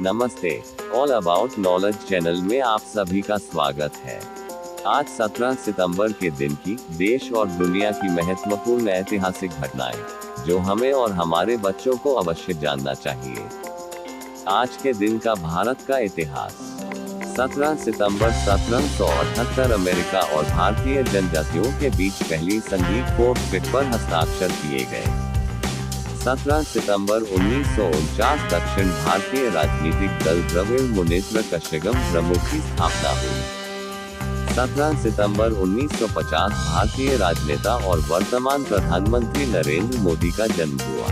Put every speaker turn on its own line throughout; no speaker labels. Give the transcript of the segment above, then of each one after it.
नमस्ते, all about knowledge channel में आप सभी का स्वागत है। आज 17 सितंबर के दिन की देश और दुनिया की महत्वपूर्ण ऐतिहासिक घटनाएं, जो हमें और हमारे बच्चों को अवश्य जानना चाहिए। आज के दिन का भारत का इतिहास। 17 सितंबर 1778 अमेरिका और भारतीय जनजातियों के बीच पहली संधि फोर्ट पिट पर हस्ताक्षर किए गए। 17 सितंबर 1949 दक्षिण भारतीय राजनीतिक दल द्रविड़ मुनेत्र कषगम प्रमुख की स्थापना हुई। 17 सितंबर 1950 भारतीय राजनेता और वर्तमान प्रधानमंत्री नरेंद्र मोदी का जन्म हुआ।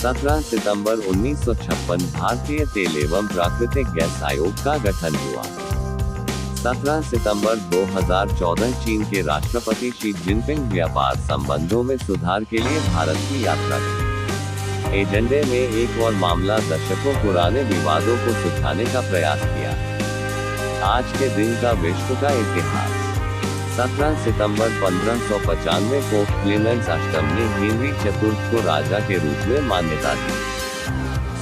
17 सितंबर 1956 भारतीय तेल एवं प्राकृतिक गैस आयोग का गठन हुआ। 17 सितंबर 2014 चीन के राष्ट्रपति शी जिनपिंग व्यापार संबंधों में सुधार के लिए भारत की यात्रा की। एजेंडे में एक और मामला दशकों पुराने विवादों को सुलझाने का प्रयास किया। आज के दिन का विश्व का इतिहास। 17 सितंबर 1595 पोप क्लेमेंस अष्टम ने हेनरी चतुर्थ को राजा के रूप में मान्यता दी।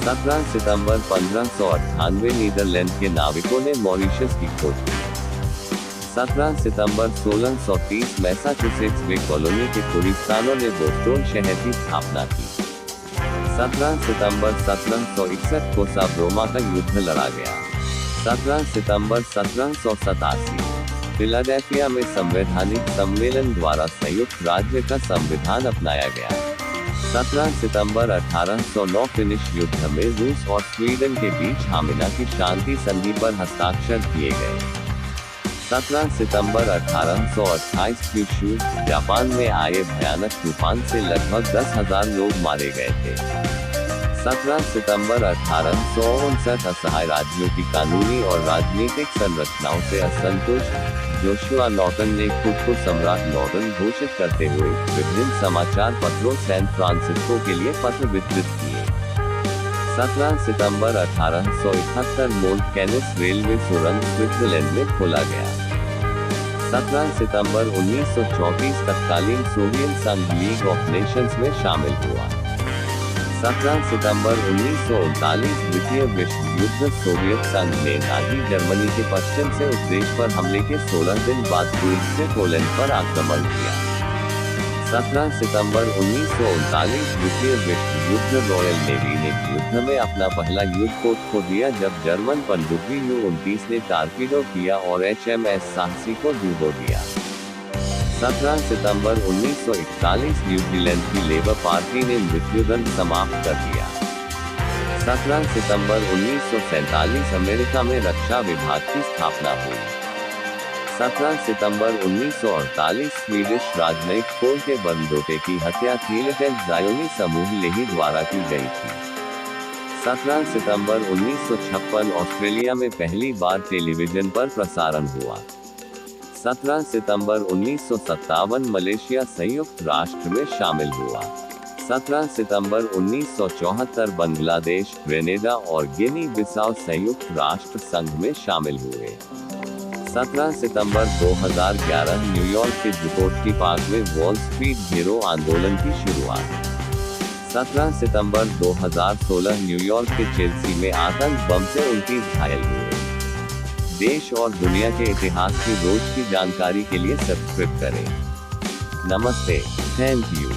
17 सितंबर 1598 नीदरलैंड के नाविकों ने मॉरिशस की खोज की। 17 सितंबर 1630 मैसाचुसेट्स में कॉलोनी के टूरिस्तानों ने बोस्टन शहर की स्थापना की। 17 सितंबर 1761 को साब्रोमा का युद्ध लड़ा गया। 17 सितंबर 1787 फिलाडेल्फिया में संवैधानिक सम्मेलन द्वारा संयुक्त राज्य का संविधान अपनाया गया। 17 सितंबर 1809 फिनिश युद्ध में रूस और स्वीडन के बीच हामिना की शांति संधि पर हस्ताक्षर किए गए। 17 सितंबर 1828 क्यूशू, जापान में आए भयानक तूफान से लगभग 10,000 लोग मारे गए थे। 17 सितंबर 1859 असहाय राज्यों की कानूनी और राजनीतिक संरचनाओं से असंतुष्ट जोशुआ नॉर्टन ने खुद को सम्राट नॉर्टन घोषित करते हुए विभिन्न समाचार पत्रों सैन फ्रांसिस्को के लिए पत्र वितरित किए। 17 सितंबर 1871 मोल्ट केनिस रेलवे सुरंग स्विट्जरलैंड में खोला गया। 17 सितंबर 1934 तत्कालीन सोवियत संघ लीग ऑफ नेशंस में शामिल हुआ। 17 सितंबर 1939 द्वितीय विश्व युद्ध सोवियत संघ ने नाजी जर्मनी के पश्चिम से उस देश पर हमले के 16 दिन बाद रूस से पोलैंड पर आक्रमण किया। 17 सितंबर 1939 द्वितीय विश्व युद्ध रॉयल नेवी ने युद्ध में अपना पहला युद्ध पोत खो दिया जब जर्मन पनडुब्बी U-29 ने टारपीडो किया और HMS साहसी को डूबो दिया। 17 सितंबर 1941 न्यूजीलैंड की लेबर पार्टी ने मृत्युदंड समाप्त कर दिया। 17 सितंबर 1947 अमेरिका में रक्षा विभाग की स्थापना हुई। 17 सितंबर 1948 स्वीडिश राजनयिक फोल्के बर्नडोटे की हत्या थीलेटेंट ज़ायोनी समूह लेही द्वारा की गई थी। 17 सितंबर 1956 ऑस्ट्रेलिया में पहली बार टेलीविजन पर प्रसारण हुआ। 17 सितंबर 1957 मलेशिया संयुक्त राष्ट्र में शामिल हुआ। 17 सितंबर 1974 बांग्लादेश, ग्रेनेडा और गिनी बिसाऊ संयुक्त राष्ट्र संघ में शामिल हुए। 17 सितंबर 2011 न्यूयॉर्क के जुकोटकी पार्क में वॉल स्ट्रीट घेरो आंदोलन की शुरुआत। 17 सितंबर 2016 न्यूयॉर्क के चेल्सी में आतंक बम से 29 घायल हुए। देश और दुनिया के इतिहास की रोज की जानकारी के लिए सब्सक्राइब करें। नमस्ते, थैंक यू।